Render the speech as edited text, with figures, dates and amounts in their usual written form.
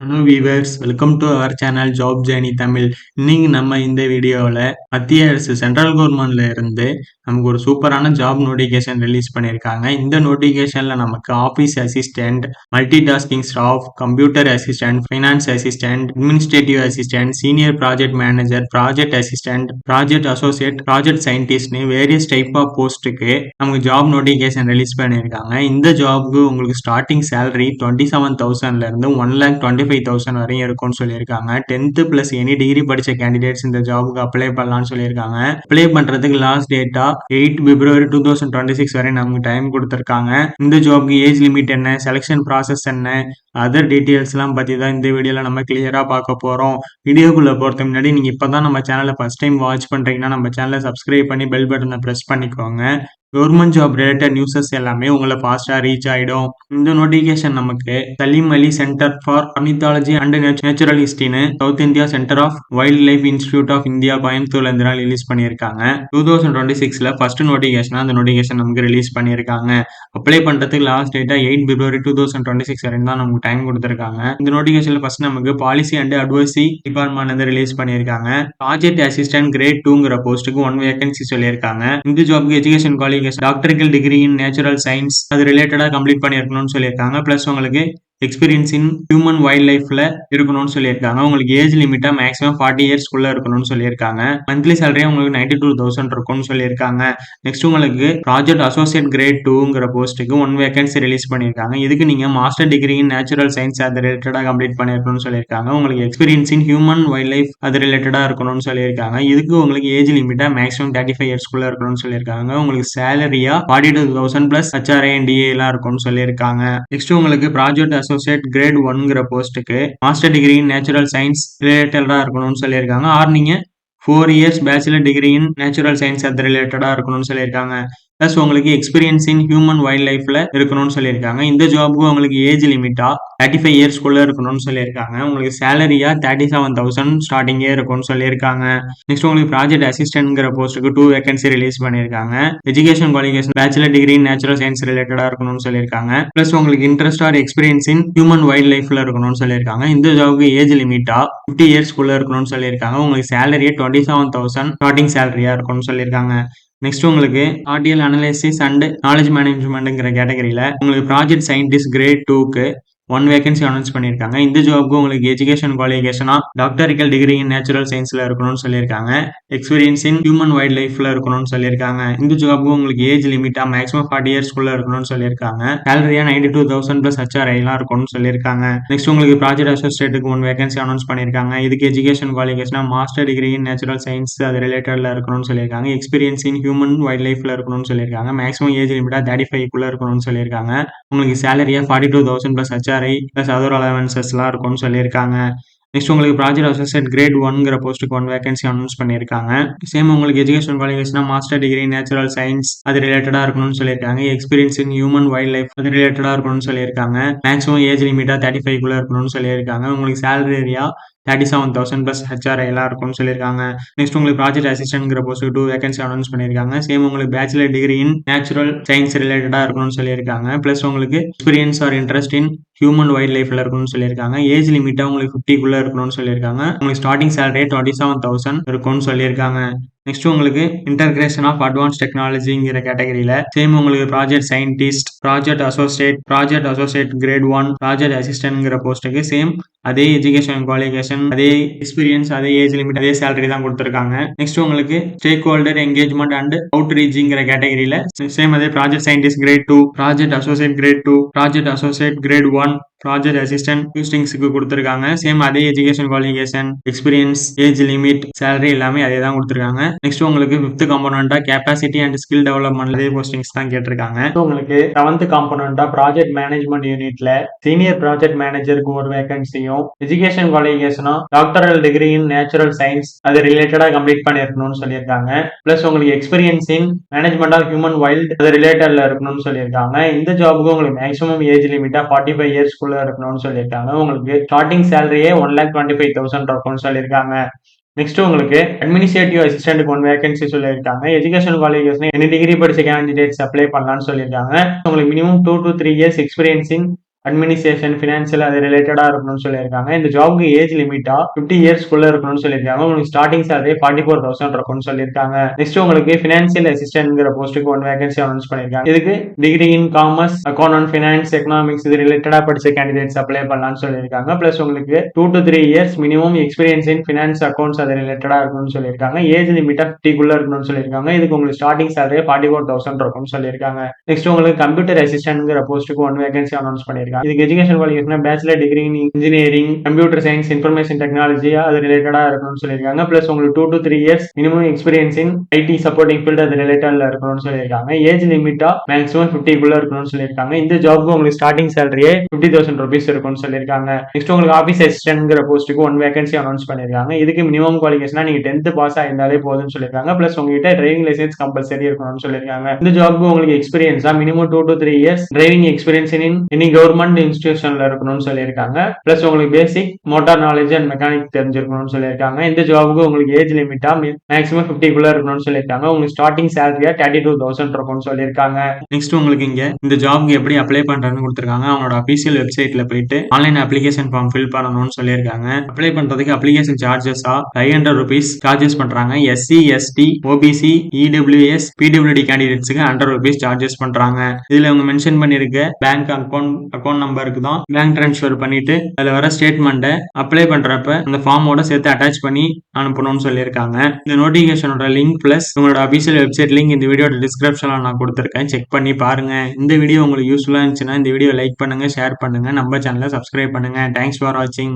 Hello viewers, welcome to our channel job journey Tamil. இன்னைக்கு நம்ம இந்த வீடியோவில் மத்திய அரசு சென்ட்ரல் கவர்மெண்ட்ல இருந்து நமக்கு ஒரு சூப்பரான ஜாப் நோட்டிஃபிகேஷன் ரிலீஸ் பண்ணியிருக்காங்க. இந்த நோட்டிஃபிகேஷன்ல நமக்கு office assistant, multi tasking staff, computer assistant, finance assistant, administrative assistant, senior project manager, project assistant, project associate, project சயின்டிஸ்ட்னு வேரியஸ் டைப் ஆஃப் போஸ்ட்டுக்கு நமக்கு ஜாப் நோட்டிஃபிகேஷன் ரிலீஸ் பண்ணியிருக்காங்க. இந்த ஜாப்க்கு உங்களுக்கு ஸ்டார்டிங் சேலரி 27,000ல இருந்து 1,25,000 வரையும் இருக்கும்னு சொல்லியிருக்காங்க. 10th பிளஸ் எனி டிகிரி படிச்ச கேண்டிடேட்ஸ் இந்த ஜாபுக்கு அப்ளை பண்ணலாம்னு சொல்லியிருக்காங்க. அப்ளை பண்றதுக்கு லாஸ்ட் டேட்டா 8 பிப்ரவரி 2026 வரை நமக்கு டைம் கொடுத்துருக்காங்க. இந்த ஜாப்க்கு ஏஜ் லிமிட் என்ன, செலெக்ஷன் ப்ராசஸ் என்ன, அதர் டீட்டெயில்ஸ் எல்லாம் பத்தி தான் இந்த வீடியோல நம்ம கிளியரா பார்க்க போறோம். வீடியோக்குள்ள போறதுக்கு முன்னாடி நீங்க இப்பதான் நம்ம சேனலை ஃபர்ஸ்ட் டைம் வாட்ச் பண்றீங்கன்னா நம்ம சேனலை சப்ஸ்கிரைப் பண்ணி பெல் பட்டனை பிரஸ் பண்ணிக்கோங்க. கவர்மெண்ட் ஜாப் ரிலேட்டட் நியூஸஸ் எல்லாமே உங்களை ஃபாஸ்டா ரீச் ஆயிடும். இந்த நோட்டிபிகேஷன் நமக்கு Salim Ali centre for ornithology and natural ஹிஸ்டரின்னு South India centre of wild life institute of India கோயம்புத்தூர்ல இருந்து ரிலீஸ் பண்ணியிருக்காங்க. 2026ல ஃபர்ஸ்ட் நோட்டிபிகேஷன் அந்த நோட்டிபிகேஷன் நமக்கு ரிலீஸ் பண்ணியிருக்காங்க. அப்ளை பண்றதுக்கு லாஸ்ட் டேட்டா 8 பிப்ரவரி 2026 வரைக்கும் தான் நமக்கு டைம் கொடுத்துருக்காங்க. இந்த நோட்டிபிகேஷன்ல ஃபர்ஸ்ட் நமக்கு பாலிசி அண்ட் அட்வைசரி டிபார்ட்மெண்ட் வந்து ரிலீஸ் பண்ணியிருக்காங்க. ப்ராஜெக்ட் அசிஸ்டன்ட் கிரேட் 2ங்கிற போஸ்ட்டுக்கு 1 வேகன்சி சொல்லியிருக்காங்க. இந்த ஜாப்க்கு education qualification doctoral degree in natural science அது ரிலேட்டடா கம்ப்ளீட் பண்ணிருக்கணும்னு சொல்லியிருக்காங்க. பிளஸ் உங்களுக்கு எக்ஸ்பீரியன்ஸ் இன் ஹியூமன் வைல்ட் லைஃப்ல இருக்கணும்னு சொல்லியிருக்காங்க. உங்களுக்கு ஏஜ் லிமிட்டா மேக்ஸிமம் 40 இயர்ஸ்க்குள்ள இருக்கணும்னு சொல்லியிருக்காங்க. மந்த்லி சேலரியா உங்களுக்கு 92,000 இருக்கும்னு சொல்லியிருக்காங்க. நெக்ஸ்ட் உங்களுக்கு ப்ராஜெக்ட் அசோசியேட் கிரேட் 2ங்கிற போஸ்ட்டுக்கு 1 வேகன்சி ரிலீஸ் பண்ணியிருக்காங்க. இதுக்கு நீங்க master degree in natural science அது ரிலேட்டடா கம்ப்ளீட் பண்ணிருக்கணும்னு சொல்லியிருக்காங்க. உங்களுக்கு experience in human wild life அது ரிலேட்டடா இருக்கணும்னு சொல்லியிருக்காங்க. இதுக்கு உங்களுக்கு ஏஜ் லிமிட்டா மேக்ஸிமம் 35 இயர்ஸ்க்குள்ள இருக்கணும்னு சொல்லியிருக்காங்க. உங்களுக்கு சேலரியா 42,000 பிளஸ் HRA and DA எல்லாம் இருக்கும்னு சொல்லியிருக்காங்க. நெக்ஸ்ட் உங்களுக்கு ப்ராஜெக்ட் அசோசியேட் கிரேட் 1ங்கிற போஸ்ட்டுக்கு master degree in natural science ரிலேட்டடா இருக்கணும்னு சொல்லியிருக்காங்க. ஆர் நீங்க 4 years bachelor degree in natural science அது ரிலேட்டடா இருக்கணும்னு சொல்லியிருக்காங்க. பிளஸ் உங்களுக்கு எக்ஸ்பீரியன்ஸ் இன் ஹியூமன் வைல்ட் லைஃப்ல இருக்கணும்னு சொல்லியிருக்காங்க. இந்த ஜாப்க்கு உங்களுக்கு ஏஜ் லிமிட்டா 35 இயர்ஸ்க்குள்ள இருக்கணும்னு சொல்லியிருக்காங்க. உங்களுக்கு சேலரியா 37,000 ஸ்டார்டிங்கே இருக்கும்னு சொல்லியிருக்காங்க. நெக்ஸ்ட் உங்களுக்கு ப்ராஜெக்ட் அசிஸ்டன்ட்ங்கிற போஸ்ட்டுக்கு 2 வேகன்சி ரிலீஸ் பண்ணியிருக்காங்க. Education qualification bachelor degree in natural science ரிலேட்டடா இருக்கணும்னு சொல்லியிருக்காங்க. பிளஸ் உங்களுக்கு interest or experience in human wild லைஃப்ல இருக்கணும்னு சொல்லியிருக்காங்க. இந்த ஜாப்க்கு ஏஜ் லிமிட்டா 50 இயர்ஸ்க்குள்ள இருக்கணும்னு சொல்லியிருக்காங்க. உங்களுக்கு சேலரியே 27,000 ஸ்டார்டிங் சேலரியா இருக்கும்னு சொல்லியிருக்காங்க. நெக்ஸ்ட் உங்களுக்கு ஆர்டிஎல் அனலைசிஸ் அண்ட் நாலேஜ் மேனேஜ்மெண்ட்ங்கிற கேட்டகரியில உங்களுக்கு ப்ராஜெக்ட் சயின்டிஸ்ட் கிரேட் 2க்கு 1 வேகன்சி அனௌன்ஸ் பண்ணியிருக்காங்க. இந்த ஜாப்க்கு உங்களுக்கு எஜுகேஷன் குவாலிஃபிகேஷனா டாக்டரிக்கல் டிகிரி இன் நேச்சுரல் சயின்ஸ்ல இருக்கணும்னு சொல்லியிருக்காங்க. எக்ஸ்பீரியன்ஸ் இன் ஹியூமன் வைல்ட் லைஃப்ல இருக்கணும்னு சொல்லியிருக்காங்க. இந்த ஜாப்க்கு உங்களுக்கு ஏஜ் லிமிட்டா மேக்ஸிமம் 40 இயர்ஸ்க்குள்ள இருக்கணும்னு சொல்லியிருக்காங்க. சேலரியா 92,000 பிளஸ் HRA எல்லாம் இருக்கும்னு சொல்லியிருக்காங்க. நெக்ஸ்ட் உங்களுக்கு ப்ராஜெக்ட் அசோசியேட்டுக்கு 1 வேகன்சி அனௌன்ஸ் பண்ணியிருக்காங்க. இதுக்கு எஜுகேஷன் குவாலிஃபிகேஷனா master degree in natural science அது ரிலேட்டட்ல இருக்கணும்னு சொல்லியிருக்காங்க. எக்ஸ்பீரியன்ஸ் இன் ஹியூமன் வைல்ட் லைஃப்ல இருக்கணும்னு சொல்லியிருக்காங்க. மேக்ஸிமம் ஏஜ் லிமிட்டா 35க்குள்ள இருக்கணும்னு சொல்லியிருக்காங்க. உங்களுக்கு சேலரியா 42,000 plus HRA plus other allowances எல்லாம் இருக்கும்னு சொல்லியிருக்காங்க. நெக்ஸ்ட் உங்களுக்கு ப்ராஜெக்ட் அசோசியேட் கிரேட் 1ங்கிற போஸ்ட்டுக்கு 1 வேகன்சி அனௌன்ஸ் பண்ணியிருக்காங்க. சேம் உங்களுக்கு எஜுகேஷன் குவாலிஃபிகேஷனா மாஸ்டர் டிகிரி நேச்சுரல் சயின்ஸ் அது ரிலேட்டடா இருக்கணும்னு சொல்லியிருக்காங்க. Experience in human wild life அது ரிலேட்டடா இருக்கணும்னு சொல்லியிருக்காங்க. மேக்ஸிமம் ஏஜ் லிமிட்டா 35க்குள்ள இருக்கணும்னு சொல்லியிருக்காங்க. உங்களுக்கு சேலரியா 37,000 பிளஸ் HRA எல்லாம் இருக்கும்னு சொல்லியிருக்காங்க. நெக்ஸ்ட் உங்களுக்கு ப்ராஜெக்ட் அசிஸ்டன்ட்ங்கிற போஸ்ட்டுக்கு 2 வேகன்சி அனௌன்ஸ் பண்ணியிருக்காங்க. சேம் உங்களுக்கு bachelor degree in natural science ரிலேட்டடா இருக்கணும்னு சொல்லியிருக்காங்க. பிளஸ் உங்களுக்கு experience or interest in human wild லைஃப்ல இருக்கணும்னு சொல்லியிருக்காங்க. ஏஜ் லிமிட்டா உங்களுக்கு 50க்குள்ள இருக்கணும்னு சொல்லியிருக்காங்க. உங்களுக்கு ஸ்டார்டிங் சேலரி 27,000 இருக்கும்னு சொல்லியிருக்காங்க. நெக்ஸ்ட் உங்களுக்கு இன்டகிரேஷன் ஆஃப் அட்வான்ஸ் டெக்னாலஜிங்கிற கேட்டகரியில சேம் உங்களுக்கு project scientist, project associate grade 1, project அசிஸ்டன்ட்ங்கிற போஸ்ட்டுக்கு சேம் அதே எஜுகேஷன் குவாலிஃபிகேஷன், அதே எக்ஸ்பீரியன்ஸ், அதே ஏஜ் லிமிட், அதே சேலரி தான் கொடுத்துருக்காங்க. நெக்ஸ்ட் உங்களுக்கு stakeholder engagement and out ரீச்சிங்கிற கேட்டகரியில சேம் அதே project scientist grade 2, project associate grade 2, project associate grade 1, project assistant ஹூஸ்டிங்ஸ்க்கு கொடுத்துருக்காங்க. சேம் அதே education qualification, experience, age limit, salary எல்லாமே அதே தான் கொடுத்துருக்காங்க. நெக்ஸ்ட் உங்களுக்கு 5th காம்போனண்டா கேபாசிட்டி அண்ட் ஸ்கில் டெவலப்மெண்ட் அதே போஸ்டிங்ஸ் தான் கேட்டிருக்காங்க. உங்களுக்கு 7th காம்போனண்டா ப்ராஜெக்ட் மேனேஜ்மெண்ட் யூனிட்ல சீனியர் ப்ராஜெக்ட் மேனேஜருக்கு 1 வேகன்சியும், எஜுகேஷன் குவாலிஃபிகேஷனா doctoral degree in natural science அது ரிலேட்டடா கம்ப்ளீட் பண்ணிருக்கணும்னு சொல்லியிருக்காங்க. பிளஸ் உங்களுக்கு experience in management of human wild அது ரிலேட்டட்ல இருக்கணும்னு சொல்லியிருக்காங்க. இந்த ஜாபுக்கு உங்களுக்கு மேக்ஸிமம் ஏஜ் லிமிட்டா 45 இயர்ஸ்க்குள்ள இருக்கணும்னு சொல்லியிருக்காங்க. உங்களுக்கு ஸ்டார்டிங் சேலரியே 1,25,000 இருக்கும்னு சொல்லியிருக்காங்க. நெக்ஸ்ட் உங்களுக்கு அட்மினிஸ்ட்ரேட்டிவ் அசிஸ்டன்ட்க்கு 1 வேகன்சி சொல்லியிருக்காங்க. எஜுகேஷன் குவாலிஃபிகேஷன் எனி டிகிரி படிச்ச கேண்டிடேட்ஸ் அப்ளை பண்ணலாம்னு சொல்லியிருக்காங்க. உங்களுக்கு minimum 2 to 3 years experience in administration, financial அது ரிலேட்டடா இருக்கணும்னு சொல்லியிருக்காங்க. இந்த ஜாப்க்கு ஏஜ் லிமிட்டா 50 இயர்ஸ்க்குள்ள இருக்கணும்னு சொல்லியிருக்காங்க. உங்களுக்கு ஸ்டார்டிங் சேலரி 44,000 இருக்கும்னு சொல்லியிருக்காங்க. நெக்ஸ்ட் உங்களுக்கு ஃபினான்ஷியல் அசிஸ்டன்ட்ங்கிற போஸ்ட்டுக்கு 1 வேகன்சி அனௌன்ஸ் பண்ணியிருக்காங்க. இதுக்கு degree in commerce, account and finance, economics இது ரிலேட்டடா படிச்ச கேண்டிடேட்ஸ் அப்ளை பண்ணலாம்னு சொல்லியிருக்காங்க. பிளஸ் உங்களுக்கு 2 to 3 years minimum experience in finance, accounts அது ரிலேட்டடா இருக்கணும்னு சொல்லியிருக்காங்க. ஏஜ் லிமிட்டா 50க்குள்ள இருக்கணும்னு சொல்லியிருக்காங்க. இதுக்கு உங்களுக்கு ஸ்டார்டிங் சேலரி 44,000 இருக்கும்னு சொல்லியிருக்காங்க. நெக்ஸ்ட் உங்களுக்கு கம்ப்யூட்டர் அசிஸ்டன்ட்ங்கிற போஸ்ட்டுக்கு 1 வேகன்சி அனௌன்ஸ் பண்ணியிருக்காங்க. இதுக்கு எஜுகேஷன் குவாலிஃபிகேஷன் பேச்சுலர் டிகிரி இன் engineering, computer science, information technology அது ரிலேட்டடா இருக்கணும்னு சொல்லியிருக்காங்க. பிளஸ் உங்களுக்கு 2 to 3 years minimum experience in IT supporting field அது ரிலேட்டட்ல இருக்கணும்னு சொல்லியிருக்காங்க. ஏஜ் லிமிட்டா மேக்ஸிமம் 50க்குள்ள இருக்கணும்னு சொல்லியிருக்காங்க. இந்த ஜாப்க்கு உங்களுக்கு ஸ்டார்டிங் சேலரியே 50,000 rupees இருக்கும்னு சொல்லியிருக்காங்க. நெக்ஸ்ட் உங்களுக்கு ஆஃபீஸ் அசிஸ்டன்ட்ங்கிற போஸ்ட்டுக்கு 1 வேகன்சி அனௌன்ஸ் பண்ணியிருக்காங்க. இதுக்கு மினிமம் குவாலிஃபிகேஷனா நீங்க 10th பாஸ் ஆயிருந்தாலே போதும்னு சொல்லியிருக்காங்க. பிளஸ் உங்ககிட்ட டிரைவிங் லைசன்ஸ் கம்பல்சரி இருக்கணும்னு சொல்லியிருக்காங்க. இந்த ஜாப்க்கு உங்களுக்கு எக்ஸ்பீரியன்ஸா minimum 2 to 3 years driving experience in any government இன்ஸ்டிடியூஷன்ல இருக்கணும்னு சொல்லியிருக்காங்க. பிளஸ் உங்களுக்கு basic motor knowledge and mechanic தெரிஞ்சிருக்கணும்னு சொல்லியிருக்காங்க. இந்த ஜாப்க்கு உங்களுக்கு ஏஜ் லிமிட்டா மேக்ஸிமம் 50க்குள்ள இருக்கணும்னு சொல்லியிருக்காங்க. உங்களுக்கு ஸ்டார்டிங் சேலரியா 32,000 இருக்கும்னு சொல்லியிருக்காங்க. நெக்ஸ்ட் உங்களுக்கு இங்க இந்த ஜாப்க்கு எப்படி அப்ளை பண்றதுன்னு கொடுத்திருக்காங்க. அவங்களோட அபிஷியல் வெப்சைட்ல போயிட்டு ஆன்லைன் அப்ளிகேஷன் ஃபார்ம் ஃபில் பண்ணணும்னு சொல்லியிருக்காங்க. அப்ளை பண்றதுக்கு அப்ளிகேஷன் சார்ஜஸா 500 rupees சார்ஜஸ் பண்றாங்க. SC, ST, OBC, EWS, PWD கேண்டிடேட்ஸ்க்கு 100 rupees சார்ஜஸ் பண்றாங்க. இதுல அவங்க மென்ஷன் பண்ணிருக்க பேங்க் அக்கௌண்ட் நம்பருக்கு தான் பேங்க் ட்ரான்ஸ்ஃபர் பண்ணிட்டு அதுல வர ஸ்டேட்மெண்ட்டை அப்ளை பண்றப்ப அந்த ஃபார்மோட சேர்த்து அட்டாச் பண்ணி அனுப்பணும்னு சொல்லியிருக்காங்க. இந்த நோட்டிபிகேஷனோட லிங்க் பிளஸ் உங்களோட அபிஷியல் வெப்சைட் லிங்க் இந்த வீடியோட டிஸ்கிரிப்ஷன்ல நான் கொடுத்துருக்கேன். செக் பண்ணி பாருங்க. இந்த வீடியோ உங்களுக்கு யூஸ்ஃபுல்லா இருந்துச்சுன்னா இந்த வீடியோ லைக் பண்ணுங்க, ஷேர் பண்ணுங்க, நம்ம சேனலை சப்ஸ்கிரைப் பண்ணுங்க. தேங்க்ஸ் ஃபார் வாட்சிங்.